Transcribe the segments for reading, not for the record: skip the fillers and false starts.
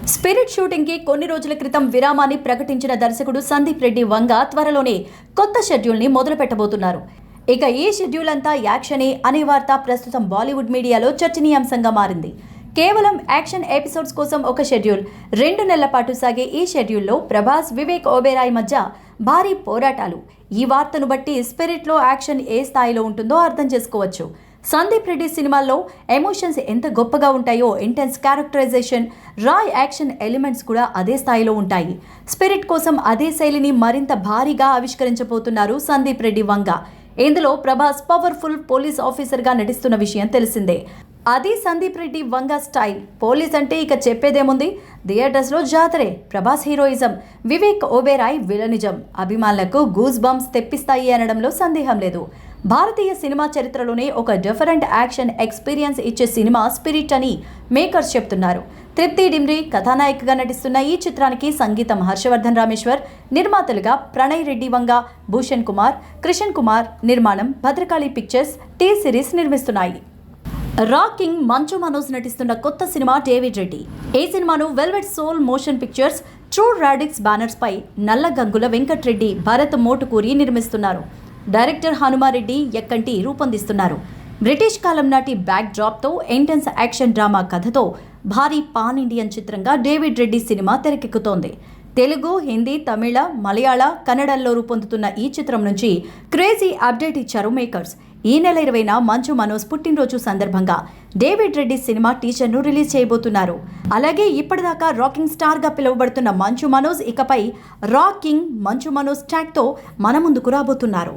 Spirit shooting కి కొన్ని రోజుల క్రితం విరామాన్ని ప్రకటించిన దర్శకుడు సందీప్ రెడ్డి వంగ త్వరలోనే కొత్త షెడ్యూల్ ని మొదలు పెట్టబోతున్నారు. ఇక ఈ షెడ్యూల్ అంతా యాక్షనే అనే వార్త ప్రస్తుతం బాలీవుడ్ మీడియాలో చర్చనీయాంశంగా మారింది. కేవలం యాక్షన్ ఎపిసోడ్స్ కోసం ఒక షెడ్యూల్. 2 నెలల పాటు సాగే ఈ షెడ్యూల్లో ప్రభాస్, వివేక్ ఓబెరాయ్ మధ్య భారీ పోరాటాలు. ఈ వార్తను బట్టి స్పిరిట్ లో యాక్షన్ ఏ స్థాయిలో ఉంటుందో అర్థం చేసుకోవచ్చు. సందీప్ రెడ్డి సినిమాల్లో ఎమోషన్స్ ఎంత గొప్పగా ఉంటాయో ఇంటెన్స్ క్యారెక్టరైజేషన్, రా యాక్షన్ ఎలిమెంట్స్ కూడా అదే స్థాయిలో ఉంటాయి. స్పిరిట్ కోసం అదే శైలిని మరింత భారీగా ఆవిష్కరించబోతున్నారు సందీప్ రెడ్డి వంగ. ఇందులో ప్రభాస్ పవర్ఫుల్ పోలీస్ ఆఫీసర్గా నటిస్తున్న విషయం తెలిసిందే. అది సందీప్ రెడ్డి వంగ స్టైల్. పోలీస్ అంటే ఇక చెప్పేదేముంది, థియేటర్స్లో జాతరే. ప్రభాస్ హీరోయిజం, వివేక్ ఓబెరాయ్ విలనిజం అభిమానులకు గూస్ బంప్స్ తెప్పిస్తాయి అనడంలో సందేహం లేదు. భారతీయ సినిమా చరిత్రలోనే ఒక డిఫరెంట్ యాక్షన్ ఎక్స్పీరియన్స్ ఇచ్చే సినిమా స్పిరిట్ అని మేకర్స్ చెప్తున్నారు. తృప్తి డిమ్రీ కథానాయికగా నటిస్తున్న ఈ చిత్రానికి సంగీతం హర్షవర్ధన్ రామేశ్వర్, నిర్మాతలుగా ప్రణయ్ రెడ్డి వంగ, భూషణ్ కుమార్, కృషన్ కుమార్, నిర్మాణం భద్రకాళి పిక్చర్స్, టీ సిరీస్ నిర్మిస్తున్నాయి. రా కింగ్ మంచు మనోజ్ నటిస్తున్న కొత్త సినిమా డేవిడ్ రెడ్డి. ఈ సినిమాను velvet soul motion pictures, true radix banners పై నల్లగంగుల వెంకట్రెడ్డి, భరత్ మోటుకూరి నిర్మిస్తున్నారు. డైరెక్టర్ హనుమారెడ్డి ఎక్కంటి రూపొందిస్తున్నారు. బ్రిటిష్ కాలం నాటి బ్యాక్ డ్రాప్తో ఇంటెన్స్ యాక్షన్ డ్రామా కథతో భారీ పాన్ ఇండియన్ చిత్రంగా డేవిడ్ రెడ్డి సినిమా తెరకెక్కుతోంది. తెలుగు, హిందీ, తమిళ, మలయాళ, కన్నడల్లో రూపొందుతున్న ఈ చిత్రం నుంచి క్రేజీ అప్డేట్ ఇచ్చారు మేకర్స్. ఈ నెల 20న మంచు మనోజ్ పుట్టినరోజు సందర్భంగా డేవిడ్ రెడ్డి సినిమా టీజర్ను రిలీజ్ చేయబోతున్నారు. అలాగే ఇప్పటిదాకా రాకింగ్ స్టార్గా పిలువబడుతున్న మంచు మనోజ్ ఇకపై రాకింగ్ మంచు మనోజ్ ట్యాగ్తో మన ముందుకు రాబోతున్నారు.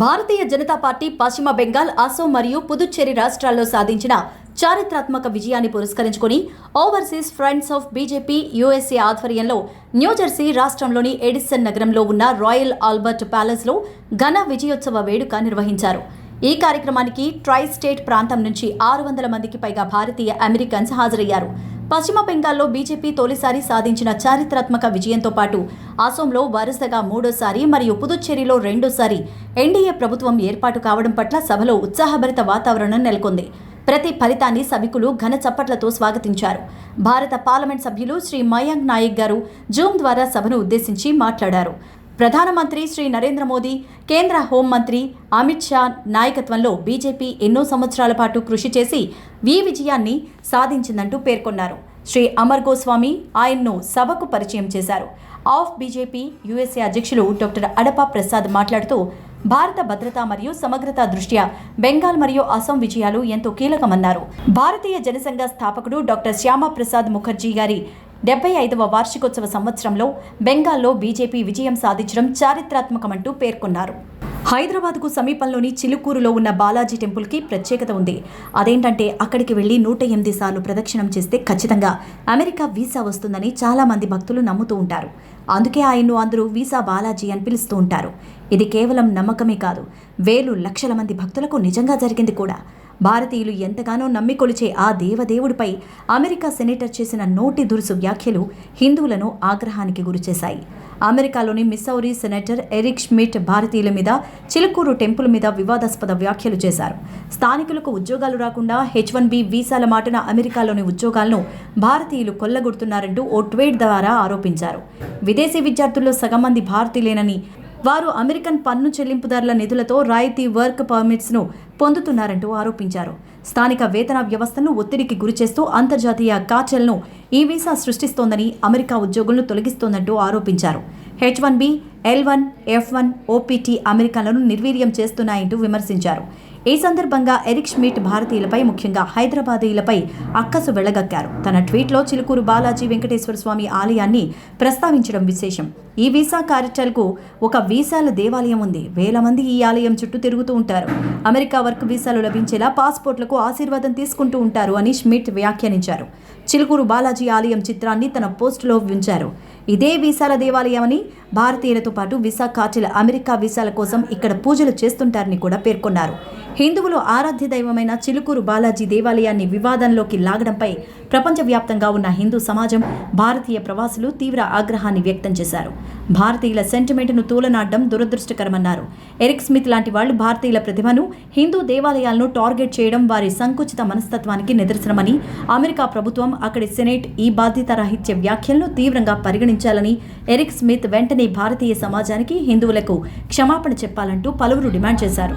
భారతీయ జనతా పార్టీ పశ్చిమ బెంగాల్, అసోం మరియు పుదుచ్చేరి రాష్ట్రాల్లో సాధించిన చారిత్రాత్మక విజయాన్ని పురస్కరించుకుని overseas friends of BJP USA ఆధ్వర్యంలో న్యూజెర్సీ రాష్ట్రంలోని ఎడిసన్ నగరంలో ఉన్న రాయల్ ఆల్బర్ట్ ప్యాలెస్లో ఘన విజయోత్సవ వేడుక నిర్వహించారు. ఈ కార్యక్రమానికి ట్రై స్టేట్ ప్రాంతం నుంచి 600 మందికి పైగా భారతీయ అమెరికన్స్ హాజరయ్యారు. పశ్చిమ బెంగాల్లో బీజేపీ తొలిసారి సాధించిన చారిత్రాత్మక విజయంతో పాటు అసోంలో వరుసగా 3వ మరియు పుదుచ్చేరిలో 2వ ఎన్డీఏ ప్రభుత్వం ఏర్పాటు కావడం పట్ల సభలో ఉత్సాహభరిత వాతావరణం నెలకొంది. ప్రతి ఫలితాన్ని సభికులు ఘన చప్పట్లతో స్వాగతించారు. భారత పార్లమెంట్ సభ్యులు శ్రీ మయాంక్ నాయక్ గారు జూమ్ ద్వారా సభను ఉద్దేశించి మాట్లాడారు. ప్రధానమంత్రి శ్రీ నరేంద్ర మోదీ, కేంద్ర హోంమంత్రి అమిత్ షా నాయకత్వంలో బీజేపీ ఎన్నో సంవత్సరాల పాటు కృషి చేసి ఈ విజయాన్ని సాధించిందంటూ పేర్కొన్నారు. శ్రీ అమర్ గోస్వామి ఆయన్ను సభకు పరిచయం చేశారు. ఆఫ్ బీజేపీ యూఎస్ఏ అధ్యక్షులు డాక్టర్ అడపా ప్రసాద్ మాట్లాడుతూ భారత భద్రత మరియు సమగ్రత దృష్ట్యా బెంగాల్ మరియు అసోం విజయాలు ఎంతో కీలకమన్నారు. భారతీయ జనసంఘ స్థాపకుడు డాక్టర్ శ్యామా ప్రసాద్ ముఖర్జీ గారి 75వ వార్షికోత్సవ సంవత్సరంలో బెంగాల్లో బీజేపీ విజయం సాధించడం చారిత్రాత్మకమంటూ పేర్కొన్నారు. హైదరాబాద్కు సమీపంలోని చిలుకూరులో ఉన్న బాలాజీ టెంపుల్కి ప్రత్యేకత ఉంది. అదేంటంటే అక్కడికి వెళ్లి 108 సార్లు ప్రదక్షిణం చేస్తే ఖచ్చితంగా అమెరికా వీసా వస్తుందని చాలామంది భక్తులు నమ్ముతూ ఉంటారు. అందుకే ఆయన్ను అందరూ వీసా బాలాజీ అని పిలుస్తూ ఉంటారు. ఇది కేవలం నమ్మకమే కాదు, వేలు లక్షల మంది భక్తులకు నిజంగా జరిగింది కూడా. భారతీయులు ఎంతగానో నమ్మికొలిచే ఆ దేవదేవుడిపై అమెరికా సెనేటర్ చేసిన నోటి దురుసు వ్యాఖ్యలు హిందువులను ఆగ్రహానికి గురిచేశాయి. అమెరికాలోని మిస్సౌరీ సెనేటర్ ఎరిక్ ష్మిట్ భారతీయుల మీద, చిలుకూరు టెంపుల్ మీద వివాదాస్పద వ్యాఖ్యలు చేశారు. స్థానికులకు ఉద్యోగాలు రాకుండా H1B వీసాల మాటన అమెరికాలోని ఉద్యోగాలను భారతీయులు కొల్లగొడుతున్నారంటూ ఓ ట్వీట్ ద్వారా ఆరోపించారు. విదేశీ విద్యార్థుల్లో సగం మంది భారతీయులేనని, వారు అమెరికన్ పన్ను చెల్లింపుదారుల నిధులతో రాయితీ వర్క్ పర్మిట్స్ను పొందుతున్నారంటూ ఆరోపించారు. స్థానిక వేతన వ్యవస్థను ఒత్తిడికి గురిచేస్తూ అంతర్జాతీయ కార్టెల్ను ఈ వీసా సృష్టిస్తోందని, అమెరికా ఉద్యోగులను తొలగిస్తోందంటూ ఆరోపించారు. H1B, L1, F1, OPT అమెరికాలను నిర్వీర్యం చేస్తున్నాయంటూ విమర్శించారు. ఈ సందర్భంగా ఎరిక్ ష్మిట్ భారతీయులపై, ముఖ్యంగా హైదరాబాదీయులపై అక్కసు వెళ్లగక్కారు. తన ట్వీట్లో చిలుకూరు బాలాజీ వెంకటేశ్వర స్వామి ఆలయాన్ని ప్రస్తావించడం విశేషం. ఈ వీసా కార్టెల్కు ఒక వీసాల దేవాలయం ఉంది. వేల మంది ఈ ఆలయం చుట్టూ తిరుగుతూ ఉంటారు. అమెరికా వర్క్ వీసాలు లభించేలా పాస్పోర్ట్లకు ఆశీర్వాదం తీసుకుంటూ ఉంటారు అని ష్మిట్ వ్యాఖ్యానించారు. చిలుకూరు బాలాజీ ఆలయం చిత్రాన్ని తన పోస్టులో ఉంచారు. ఇదే వీసాల దేవాలయమని, భారతీయులతో పాటు వీసా కార్డుల అమెరికా వీసాల కోసం ఇక్కడ పూజలు చేస్తుంటారని కూడా పేర్కొన్నారు. హిందువులు ఆరాధ్య దైవమైన చిలుకూరు బాలాజీ దేవాలయాన్ని వివాదంలోకి లాగడంపై ప్రపంచవ్యాప్తంగా ఉన్న హిందూ సమాజం, భారతీయ ప్రవాసులు తీవ్ర ఆగ్రహాన్ని వ్యక్తం చేశారు. భారతీయుల సెంటిమెంట్ను తూలనాడడం దురదృష్టకరమన్నారు. ఎరిక్ స్మిత్ లాంటి వాళ్లు భారతీయుల ప్రతిభను, హిందూ దేవాలయాలను టార్గెట్ చేయడం వారి సంకుచిత మనస్తత్వానికి నిదర్శనమని, అమెరికా ప్రభుత్వం, అక్కడి సెనేట్ ఈ బాధ్యతారాహిత్య వ్యాఖ్యలను తీవ్రంగా పరిగణించాలని ఎరిక్ స్మిత్ వెంటనే భారతీయ సమాజానికి, హిందువులకు క్షమాపణ చెప్పాలంటూ పలువురు డిమాండ్ చేశారు.